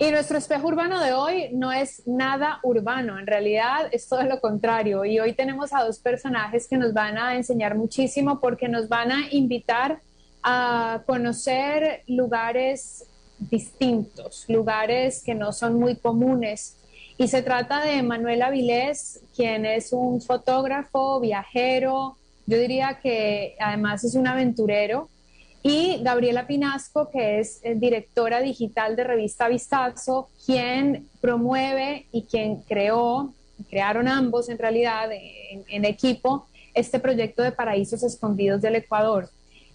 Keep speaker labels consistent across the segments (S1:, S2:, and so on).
S1: Y nuestro espejo urbano de hoy no es nada urbano, en realidad es todo lo contrario. Y hoy tenemos a dos personajes que nos van a enseñar muchísimo porque nos van a invitar a conocer lugares distintos, lugares que no son muy comunes. Y se trata de Manuel Avilés, quien es un fotógrafo, viajero, yo diría que además es un aventurero, y Gabriela Pinasco, que es directora digital de Revista Vistazo, quien promueve y quien crearon ambos en realidad en equipo, este proyecto de Paraísos Escondidos del Ecuador.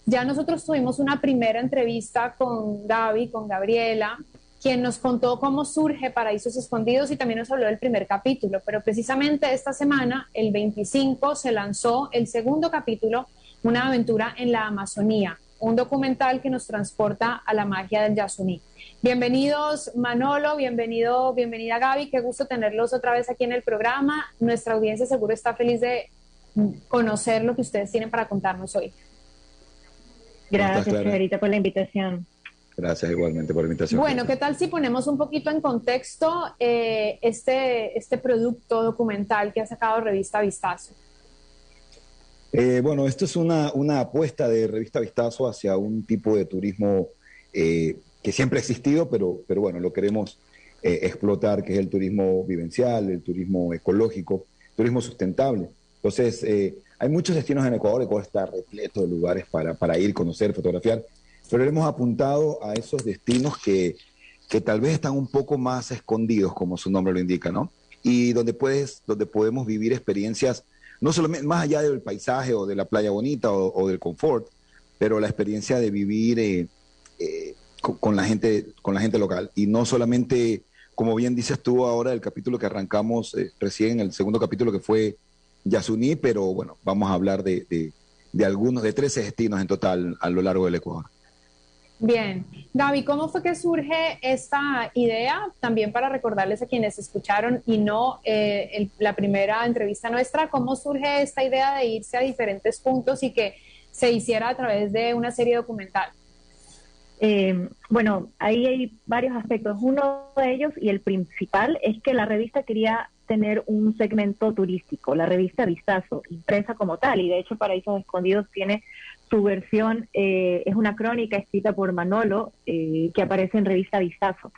S1: Ya nosotros tuvimos una primera entrevista con Gaby, con Gabriela, quien nos contó cómo surge Paraísos Escondidos y también nos habló del primer capítulo, pero precisamente esta semana, el 25, se lanzó el segundo capítulo, Una aventura en la Amazonía, un documental que nos transporta a la magia del Yasuní. Bienvenidos Manolo, bienvenida Gaby, qué gusto tenerlos otra vez aquí en el programa. Nuestra audiencia seguro está feliz de conocer lo que ustedes tienen para contarnos hoy.
S2: Gracias, Clarita, por la invitación.
S3: Gracias igualmente por la invitación.
S1: Bueno, ¿qué tal si ponemos un poquito en contexto este producto documental que ha sacado Revista Vistazo?
S3: Bueno, esto es una apuesta de Revista Vistazo hacia un tipo de turismo que siempre ha existido, pero bueno, lo queremos explotar, que es el turismo vivencial, el turismo ecológico, turismo sustentable. Entonces, hay muchos destinos en Ecuador. Ecuador está repleto de lugares para ir, conocer, fotografiar, pero hemos apuntado a esos destinos que tal vez están un poco más escondidos, como su nombre lo indica, ¿no? Y donde podemos vivir experiencias no solamente más allá del paisaje o de la playa bonita o del confort, pero la experiencia de vivir con la gente local. Y no solamente, como bien dices tú ahora, el capítulo que arrancamos recién, el segundo capítulo que fue Yasuní, pero bueno, vamos a hablar de algunos, de 13 destinos en total a lo largo del Ecuador.
S1: Bien. Gaby, ¿cómo fue que surge esta idea? También para recordarles a quienes escucharon y no la primera entrevista nuestra, ¿cómo surge esta idea de irse a diferentes puntos y que se hiciera a través de una serie documental?
S2: Bueno, ahí hay varios aspectos. Uno de ellos, y el principal, es que la revista quería tener un segmento turístico, la revista Vistazo, impresa como tal, y de hecho Paraísos Escondidos tiene su versión, es una crónica escrita por Manolo, que aparece en revista Vistazo.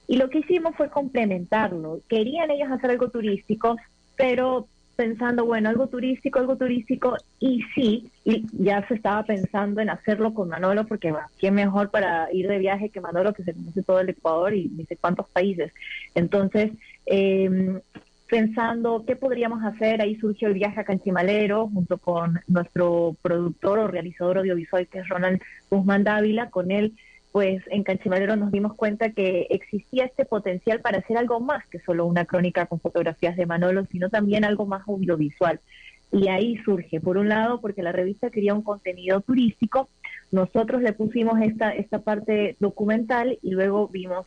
S2: Y lo que hicimos fue complementarlo. Querían ellos hacer algo turístico, pero pensando, bueno, algo turístico, y sí, y ya se estaba pensando en hacerlo con Manolo, porque bueno, ¿quién mejor para ir de viaje que Manolo, que se conoce todo el Ecuador y ni sé cuántos países? Entonces, pensando qué podríamos hacer, ahí surgió el viaje a Canchimalero, junto con nuestro productor o realizador audiovisual, que es Ronald Guzmán Dávila. Con él, pues en Canchimalero nos dimos cuenta que existía este potencial para hacer algo más que solo una crónica con fotografías de Manolo, sino también algo más audiovisual. Y ahí surge, por un lado, porque la revista quería un contenido turístico, nosotros le pusimos esta parte documental y luego vimos,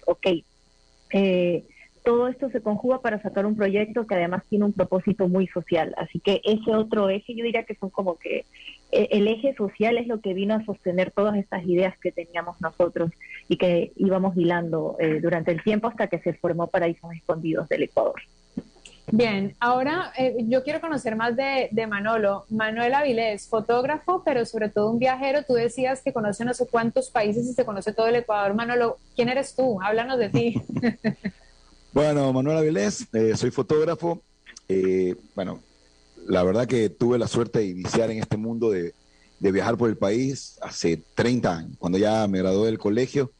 S2: todo esto se conjuga para sacar un proyecto que además tiene un propósito muy social. Así que ese otro eje, yo diría que son como que el eje social es lo que vino a sostener todas estas ideas que teníamos nosotros y que íbamos hilando durante el tiempo hasta que se formó Paraísos Escondidos del Ecuador.
S1: Bien, ahora yo quiero conocer más de Manolo. Manuel Avilés, fotógrafo, pero sobre todo un viajero. Tú decías que conoce no sé cuántos países y se conoce todo el Ecuador. Manolo, ¿quién eres tú? Háblanos de ti.
S3: Bueno, Manuel Avilés, soy fotógrafo. Bueno, la verdad que tuve la suerte de iniciar en este mundo de viajar por el país hace 30 años, cuando ya me gradué del colegio,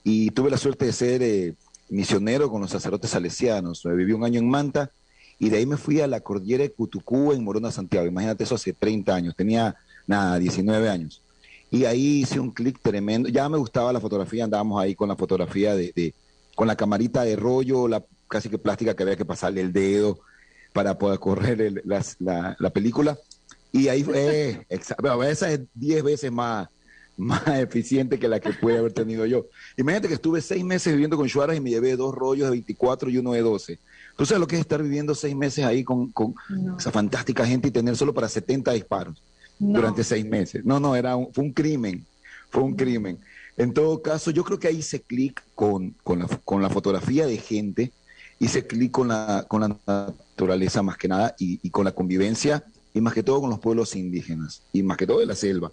S3: y tuve la suerte de ser misionero con los sacerdotes salesianos. Viví un año en Manta y de ahí me fui a la cordillera de Cutucú en Morona, Santiago. Imagínate, eso hace 30 años, tenía 19 años. Y ahí hice un clic tremendo. Ya me gustaba la fotografía, andábamos ahí con la fotografía con la camarita de rollo, casi que plástica, que había que pasarle el dedo para poder correr la película. Y ahí esa es 10 veces más eficiente que la que puede haber tenido yo. Imagínate que estuve 6 meses viviendo con Shuaras y me llevé 2 rollos de 24 y uno de 12. ¿Tú sabes lo que es estar viviendo 6 meses ahí con esa fantástica gente y tener solo para 70 disparos durante 6 meses? No, fue un crimen. En todo caso, yo creo que ahí hice clic con la fotografía de gente, hice clic con la naturaleza más que nada y con la convivencia y más que todo con los pueblos indígenas y más que todo de la selva.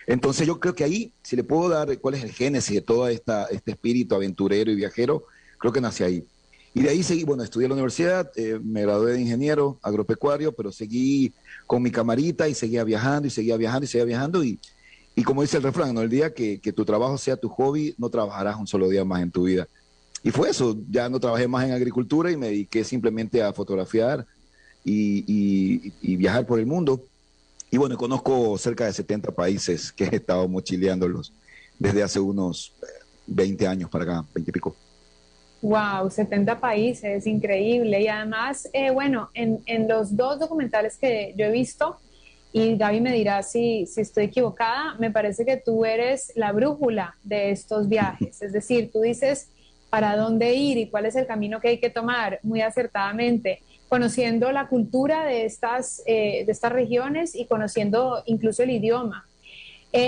S3: Entonces yo creo que ahí, si le puedo dar cuál es el génesis de todo este espíritu aventurero y viajero, creo que nace ahí. Y de ahí seguí, bueno, estudié en la universidad, me gradué de ingeniero agropecuario, pero seguí con mi camarita y seguía viajando y seguía viajando y seguía viajando y como dice el refrán, ¿no? El día que tu trabajo sea tu hobby, no trabajarás un solo día más en tu vida. Y fue eso, ya no trabajé más en agricultura y me dediqué simplemente a fotografiar y viajar por el mundo. Y bueno, conozco cerca de 70 países que he estado mochileándolos desde hace unos 20 años para acá, 20 y pico.
S1: Wow, 70 países, increíble. Y además, bueno, en los dos documentales que yo he visto, y Gaby me dirá si estoy equivocada, me parece que tú eres la brújula de estos viajes. Es decir, tú dices para dónde ir y cuál es el camino que hay que tomar muy acertadamente, conociendo la cultura de estas regiones y conociendo incluso el idioma.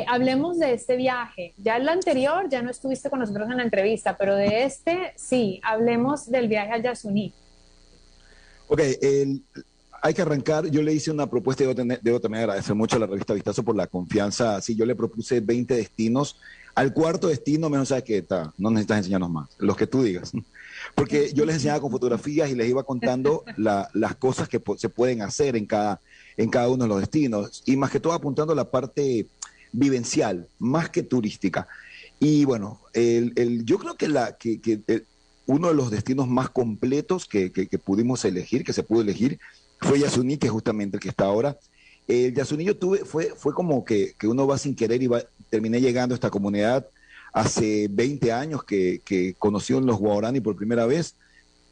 S1: Hablemos de este viaje. Ya en lo anterior ya no estuviste con nosotros en la entrevista, pero de este sí, hablemos del viaje a Yasuní.
S3: Ok, hay que arrancar. Yo le hice una propuesta y debo también agradecer mucho a la revista Vistazo por la confianza. Sí, yo le propuse 20 destinos. Al cuarto destino, menos sabes que está, no necesitas enseñarnos más, los que tú digas. Porque yo les enseñaba con fotografías y les iba contando las cosas que se pueden hacer en cada uno de los destinos. Y más que todo apuntando a la parte vivencial, más que turística. Y bueno, yo creo que uno de los destinos más completos que pudimos elegir, que se pudo elegir, fue Yasuní, que es justamente el que está ahora. El Yasuní yo fue como que uno va sin querer y terminé llegando a esta comunidad hace 20 años que conocí a los Guaraní por primera vez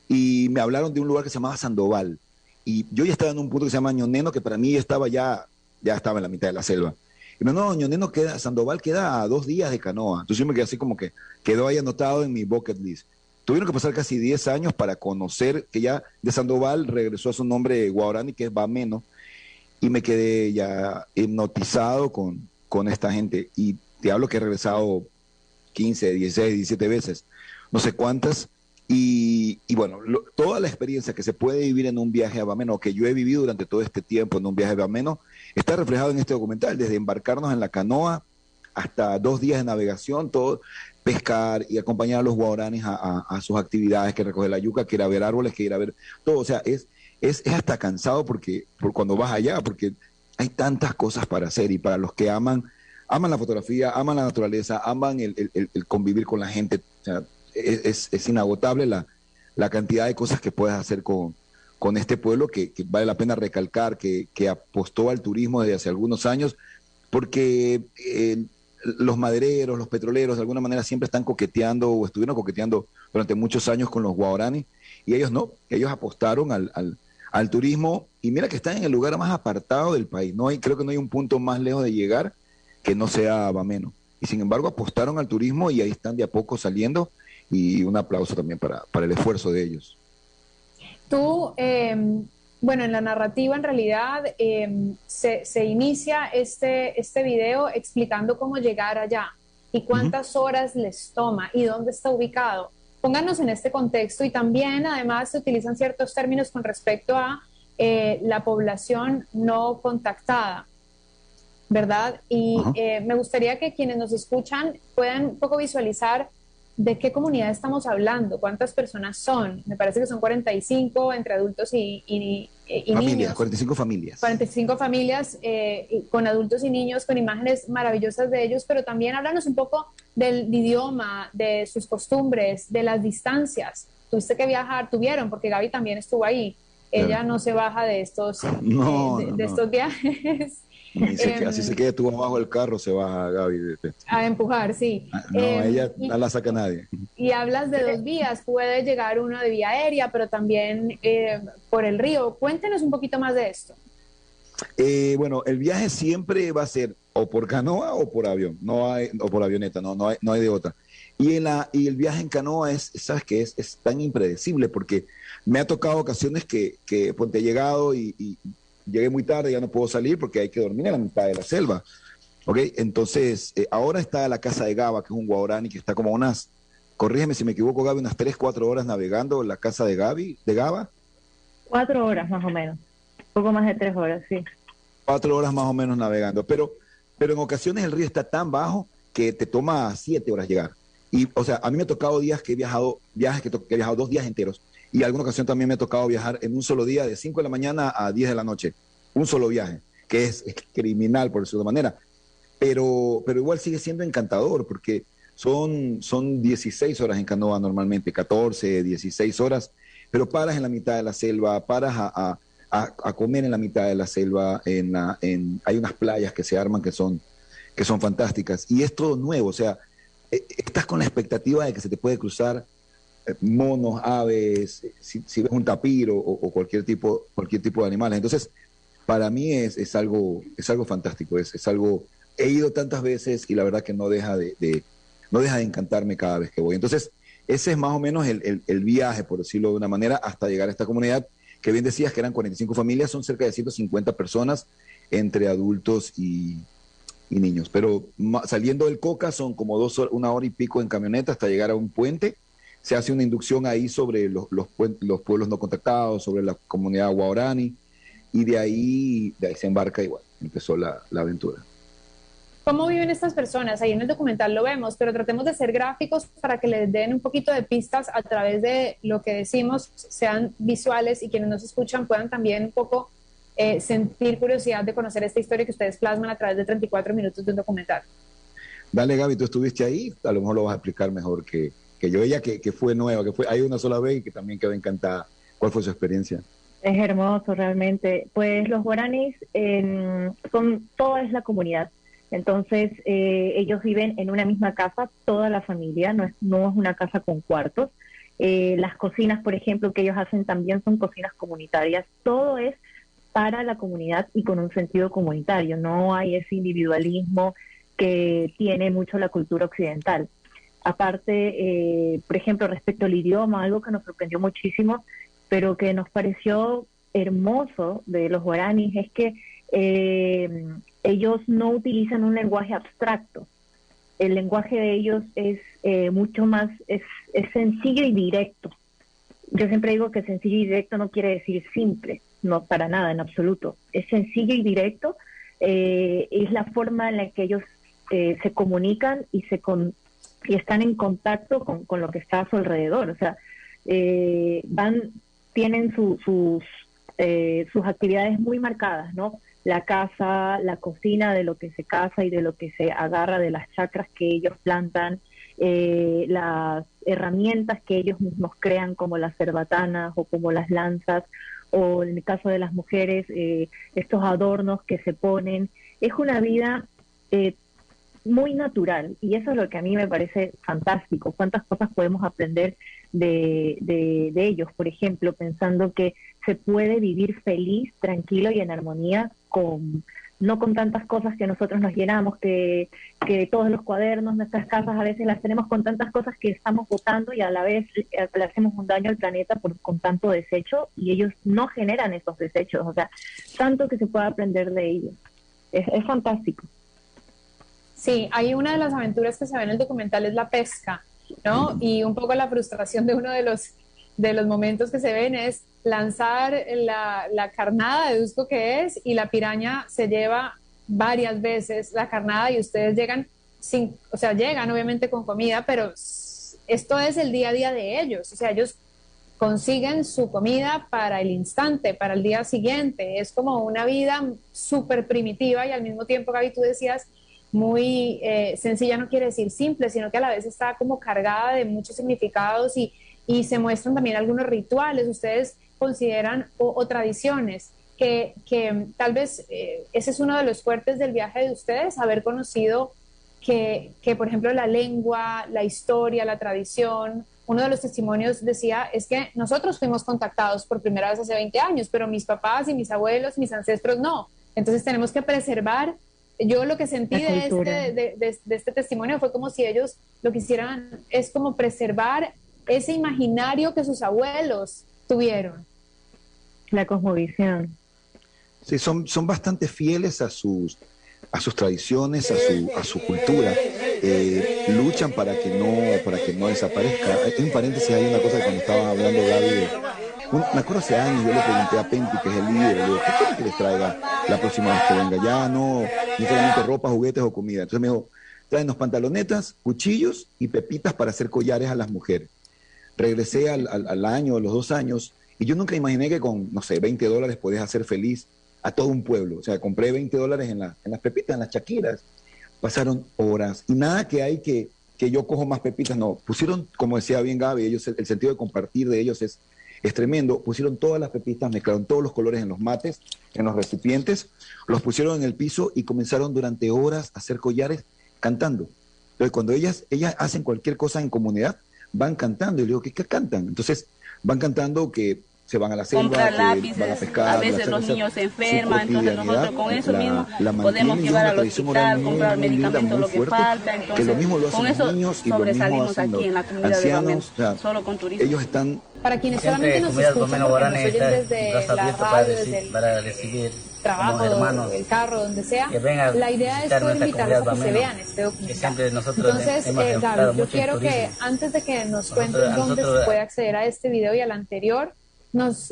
S3: y me hablaron de un lugar que se llamaba Sandoval. Y yo ya estaba en un punto que se llama Ñoneno, que para mí ya estaba en la mitad de la selva. Y me no, Ñoneno Sandoval queda a 2 días de canoa. Entonces yo me quedé así como que quedó ahí anotado en mi bucket list. Tuvieron que pasar casi 10 años para conocer que ya de Sandoval regresó a su nombre guaraní, que es Bameno, y me quedé ya hipnotizado con esta gente. Y te hablo que he regresado 15, 16, 17 veces, no sé cuántas. Y bueno, toda la experiencia que se puede vivir en un viaje a Bameno, que yo he vivido durante todo este tiempo en un viaje a Bameno, está reflejado en este documental, desde embarcarnos en la canoa hasta 2 días de navegación, todo, pescar y acompañar a los guaraníes a sus actividades, que recoger la yuca, que ir a ver árboles, que ir a ver todo. O sea, es hasta cansado por cuando vas allá, porque hay tantas cosas para hacer y para los que aman la fotografía, aman la naturaleza, aman el convivir con la gente. O sea, es inagotable la cantidad de cosas que puedes hacer con este pueblo que vale la pena recalcar, que apostó al turismo desde hace algunos años, porque los madereros, los petroleros, de alguna manera siempre están coqueteando o estuvieron coqueteando durante muchos años con los guaraní, y ellos no, ellos apostaron al turismo, y mira que están en el lugar más apartado del país. Creo que no hay un punto más lejos de llegar que no sea Bameno. Y sin embargo apostaron al turismo y ahí están de a poco saliendo, y un aplauso también para el esfuerzo de ellos.
S1: Tú, bueno, en la narrativa en realidad se inicia este video explicando cómo llegar allá y cuántas horas les toma y dónde está ubicado. Pónganos en este contexto y también además se utilizan ciertos términos con respecto a la población no contactada, ¿verdad? Y me gustaría que quienes nos escuchan puedan un poco visualizar de qué comunidad estamos hablando, cuántas personas son. Me parece que son 45 entre adultos y
S3: familias,
S1: niños.
S3: 45 familias.
S1: 45 familias con adultos y niños, con imágenes maravillosas de ellos, pero también háblanos un poco del idioma, de sus costumbres, de las distancias. Tuviste que viajar, tuvieron, porque Gaby también estuvo ahí. Ella no se baja de estos, estos viajes.
S3: Así se quede tú abajo del carro, se baja Gaby.
S1: A empujar, sí.
S3: No, ella no la saca nadie.
S1: Y hablas de 2 vías, puede llegar uno de vía aérea, pero también por el río. Cuéntenos un poquito más de esto.
S3: Bueno, el viaje siempre va a ser o por canoa o por avión, o por avioneta, no hay de otra. Y el viaje en canoa sabes que es tan impredecible, porque me ha tocado ocasiones que ponte he llegado y llegué muy tarde, ya no puedo salir porque hay que dormir en la mitad de la selva. ¿ok? Entonces, ahora está la casa de Gaba, que es un guaraní que está como a unas, corrígeme si me equivoco, Gaby, unas 3, 4 horas navegando la casa de Gaba.
S2: 4 horas más o menos, poco más de 3 horas, sí.
S3: 4 horas más o menos navegando, pero en ocasiones el río está tan bajo que te toma 7 horas llegar. Y, o sea, a mí me ha tocado días que he viajado, que he viajado 2 días enteros, y alguna ocasión también me ha tocado viajar en un solo día de 5 de la mañana a 10 de la noche, un solo viaje, que es criminal por decirlo de manera, pero igual sigue siendo encantador, porque son 16 horas en canoa normalmente, 14, 16 horas, pero paras en la mitad de la selva, paras a comer en la mitad de la selva, hay unas playas que se arman que son fantásticas, y es todo nuevo, o sea, estás con la expectativa de que se te puede cruzar monos, aves, si ves un tapir o cualquier tipo de animales. Entonces, para mí es algo fantástico, es algo, he ido tantas veces y la verdad que no deja de encantarme cada vez que voy. Entonces, ese es más o menos el viaje, por decirlo de una manera, hasta llegar a esta comunidad, que bien decías que eran 45 familias, son cerca de 150 personas entre adultos y niños. Pero saliendo del Coca son como 1 hora y pico en camioneta hasta llegar a un puente. Se hace una inducción ahí sobre los pueblos no contactados, sobre la comunidad guaraní, y de ahí se embarca igual. Empezó la aventura.
S1: ¿Cómo viven estas personas? Ahí en el documental lo vemos, pero tratemos de ser gráficos para que les den un poquito de pistas a través de lo que decimos, sean visuales y quienes nos escuchan puedan también un poco sentir curiosidad de conocer esta historia que ustedes plasman a través de 34 minutos de un documental.
S3: Dale, Gaby, tú estuviste ahí, a lo mejor lo vas a explicar mejor que yo. Ella que fue nueva, que fue ahí una sola vez y que también quedó encantada. ¿Cuál fue su experiencia?
S2: Es hermoso realmente. Pues los guaraníes toda es la comunidad. Entonces ellos viven en una misma casa, toda la familia, no es una casa con cuartos. Las cocinas, por ejemplo, que ellos hacen también son cocinas comunitarias. Todo es para la comunidad y con un sentido comunitario. No hay ese individualismo que tiene mucho la cultura occidental. Aparte, por ejemplo, respecto al idioma, algo que nos sorprendió muchísimo, pero que nos pareció hermoso de los guaraníes es que ellos no utilizan un lenguaje abstracto. El lenguaje de ellos es mucho más, es sencillo y directo. Yo siempre digo que sencillo y directo no quiere decir simple, no para nada, en absoluto. Es sencillo y directo, es la forma en la que ellos se comunican y están en contacto con lo que está a su alrededor. O sea, tienen sus actividades muy marcadas, ¿no? La caza, la cocina de lo que se caza y de lo que se agarra de las chacras que ellos plantan, las herramientas que ellos mismos crean como las cerbatanas o como las lanzas, o en el caso de las mujeres, estos adornos que se ponen. Es una vida muy natural y eso es lo que a mí me parece fantástico. ¿Cuántas cosas podemos aprender de ellos? Por ejemplo, pensando que se puede vivir feliz, tranquilo y en armonía no con tantas cosas que nosotros nos llenamos, que todos los cuadernos, nuestras casas a veces las tenemos con tantas cosas que estamos botando y a la vez le hacemos un daño al planeta con tanto desecho, y ellos no generan esos desechos. O sea, tanto que se puede aprender de ellos. Es fantástico.
S1: Sí, hay una de las aventuras que se ve en el documental es la pesca, ¿no? Y un poco la frustración de uno de los momentos que se ven es lanzar la carnada, deduzco que es, y la piraña se lleva varias veces la carnada y ustedes llegan llegan obviamente con comida, pero esto es el día a día de ellos. O sea, ellos consiguen su comida para el instante, para el día siguiente. Es como una vida súper primitiva y al mismo tiempo, Gaby, tú decías, muy sencilla, no quiere decir simple, sino que a la vez está como cargada de muchos significados y se muestran también algunos rituales. Ustedes consideran o tradiciones que tal vez ese es uno de los fuertes del viaje de ustedes, haber conocido que, por ejemplo, la lengua, la historia, la tradición. Uno de los testimonios decía, es que nosotros fuimos contactados por primera vez hace 20 años, pero mis papás y mis abuelos, mis ancestros no. Entonces tenemos que preservar. Yo lo que sentí de este testimonio fue como si ellos lo que hicieran es como preservar ese imaginario que sus abuelos tuvieron.
S2: La cosmovisión.
S3: Sí, son bastante fieles a a sus tradiciones, a su cultura, luchan para que no desaparezca. En un paréntesis, hay una cosa que cuando estabas hablando, Gaby, me acuerdo hace años, yo le pregunté a Penti, que es el líder, le digo, ¿qué quiere que les traiga la próxima vez que venga? Ya no solamente ropa, juguetes o comida. Entonces me dijo, tráenos pantalonetas, cuchillos y pepitas para hacer collares a las mujeres. Regresé al año, a los 2 años, y yo nunca imaginé que con, no sé, $20 podías hacer feliz a todo un pueblo. O sea, compré $20 en las pepitas, en las chaquiras. Pasaron horas, y nada que hay que yo cojo más pepitas, no. Pusieron, como decía bien Gaby, ellos, el sentido de compartir de ellos es tremendo. Pusieron todas las pepitas, mezclaron todos los colores en los mates, en los recipientes, los pusieron en el piso y comenzaron durante horas a hacer collares cantando. Entonces, cuando ellas hacen cualquier cosa en comunidad, van cantando. Y le digo, ¿qué cantan? Entonces, van cantando que se van a la selva,
S4: comprar
S3: que
S4: lápices,
S3: van a pescar.
S4: a veces los niños se enferman, entonces nosotros con eso mismo podemos llevar al hospital, comprar medicamentos, lo que falta, entonces lo mismo lo con eso niños, sobresalimos aquí en la comunidad ancianos, de Bameno, solo con turismo.
S3: Ellos están...
S1: Para quienes solamente nos escuchan, porque nos oyen desde la radio, desde el trabajo, el carro, donde sea, la idea es poder invitarlos a que se vean este documental. Entonces, Gaby, yo quiero que antes de que nos cuenten dónde se puede acceder a este video y al anterior,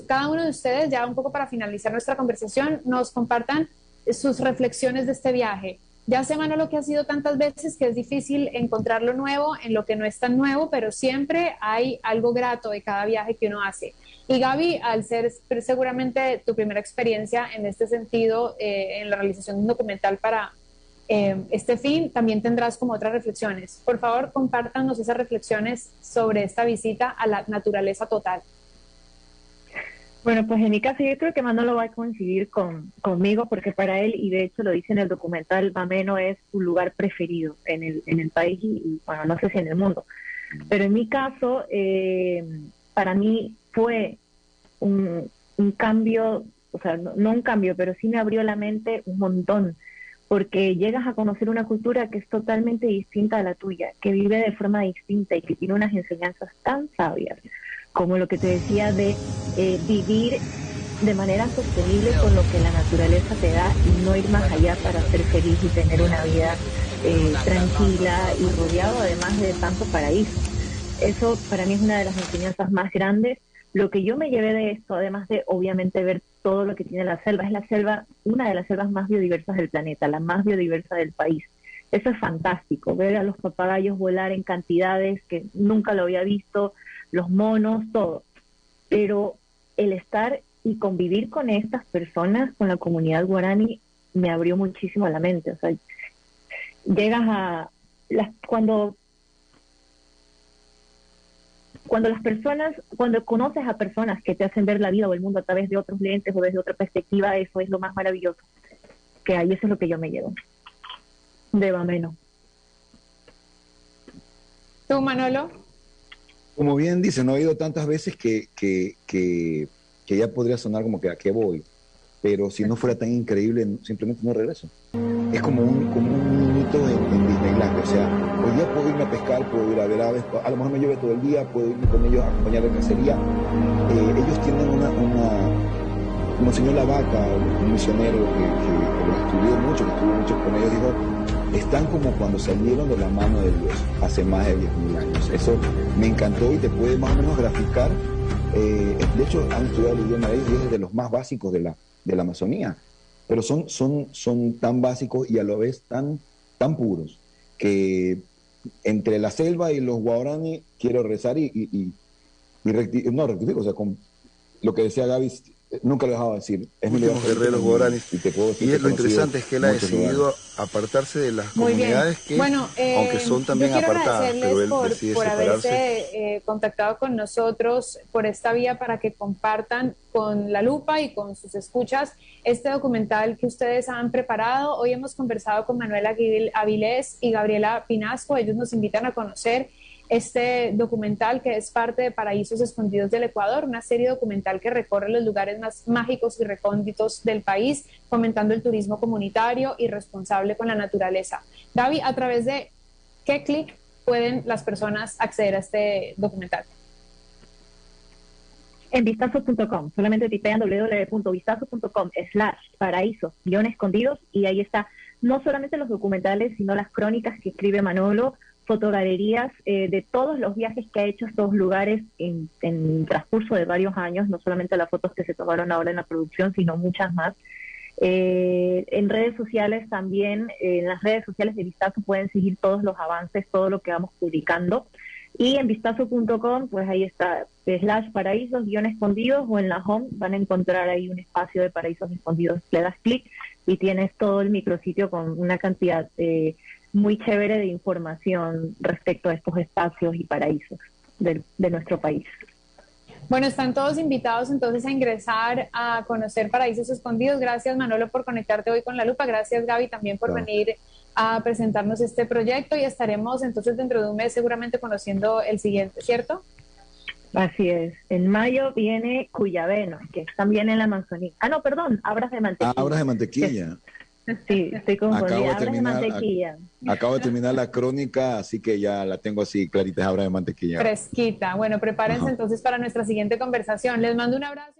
S1: cada uno de ustedes, ya un poco para finalizar nuestra conversación, nos compartan sus reflexiones de este viaje. Ya sé, Manolo, que ha sido tantas veces que es difícil encontrar lo nuevo en lo que no es tan nuevo, pero siempre hay algo grato de cada viaje que uno hace. Y Gaby, al ser seguramente tu primera experiencia en este sentido, en la realización de un documental para este fin, también tendrás como otras reflexiones. Por favor, compártanos esas reflexiones sobre esta visita a la naturaleza total.
S2: Bueno, pues en mi caso yo creo que Manolo va a coincidir conmigo, porque para él, y de hecho lo dice en el documental, Bameno es su lugar preferido en el país y bueno, no sé si en el mundo. Pero en mi caso, para mí fue un cambio, o sea, no un cambio, pero sí me abrió la mente un montón, porque llegas a conocer una cultura que es totalmente distinta a la tuya, que vive de forma distinta y que tiene unas enseñanzas tan sabias, como lo que te decía de vivir de manera sostenible con lo que la naturaleza te da y no ir más allá para ser feliz y tener una vida tranquila y rodeado además de tanto paraíso. Eso para mí es una de las enseñanzas más grandes. Lo que yo me llevé de esto, además de obviamente ver todo lo que tiene la selva, es la selva, una de las selvas más biodiversas del planeta, la más biodiversa del país. Eso es fantástico, ver a los papagayos volar en cantidades que nunca lo había visto, los monos, todo. Pero el estar y convivir con estas personas, con la comunidad guaraní, me abrió muchísimo la mente. O sea, llegas a... Cuando conoces a personas que te hacen ver la vida o el mundo a través de otros lentes o desde otra perspectiva, eso es lo más maravilloso que hay. Eso es lo que yo me llevo de Bameno.
S1: ¿Tú, Manolo?
S3: Como bien dice, no ha ido tantas veces que ya podría sonar como que a qué voy, pero si no fuera tan increíble, simplemente no regreso. Es como un niñito en Disneyland, o sea, hoy día puedo irme a pescar, puedo ir a ver aves, a lo mejor me llueve todo el día, puedo irme con ellos a acompañar de cacería. Ellos tienen como el señor Lavaca, un misionero que lo estudió mucho, que estuvo mucho con ellos, dijo, están como cuando salieron de la mano de Dios hace más de 10.000 años. Eso me encantó y te puede más o menos graficar. De hecho, han estudiado el idioma de ellos y es de los más básicos de la Amazonía, pero son tan básicos y a la vez tan puros que entre la selva y los guaraní quiero rezar y rectifico, o sea, con lo que decía Gaby, nunca lo dejaba decir, es mi lugar
S5: guerreros guaraníes, y lo interesante es que él ha decidido apartarse de las comunidades que, aunque son también apartadas, pero él decide
S1: por
S5: separarse.
S1: haberse contactado con nosotros por esta vía para que compartan con La Lupa y con sus escuchas este documental que ustedes han preparado. Hoy hemos conversado con Manuela Avilés y Gabriela Pinasco. Ellos nos invitan a conocer este documental que es parte de Paraísos Escondidos del Ecuador, una serie documental que recorre los lugares más mágicos y recónditos del país, fomentando el turismo comunitario y responsable con la naturaleza. Gaby, ¿a través de qué clic pueden las personas acceder a este documental?
S2: En vistazo.com, solamente tipean www.vistazo.com/paraísos-escondidos y ahí está no solamente los documentales, sino las crónicas que escribe Manolo, fotogalerías de todos los viajes que ha hecho a estos lugares en transcurso de varios años, no solamente las fotos que se tomaron ahora en la producción, sino muchas más. En redes sociales también, en las redes sociales de Vistazo pueden seguir todos los avances, todo lo que vamos publicando. Y en vistazo.com, pues ahí está, /paraísos-escondidos, o en la home van a encontrar ahí un espacio de paraísos escondidos. Le das clic y tienes todo el micrositio con una cantidad muy chévere de información respecto a estos espacios y paraísos de nuestro país.
S1: Bueno, están todos invitados entonces a ingresar a conocer Paraísos Escondidos. Gracias, Manolo, por conectarte hoy con La Lupa. Gracias, Gaby, también por venir a presentarnos este proyecto, y estaremos entonces dentro de un mes seguramente conociendo el siguiente, ¿cierto?
S2: Así es. En mayo viene Cuyabeno, que es también en la Amazonía. Ah, no, perdón, Abras de Mantequilla.
S3: Abras de Mantequilla.
S2: Sí, estoy confundida. Abras de Mantequilla.
S3: Acabo de terminar la crónica, así que ya la tengo así clarita, Abras de Mantequilla.
S1: Fresquita. Bueno, prepárense entonces para nuestra siguiente conversación. Les mando un abrazo.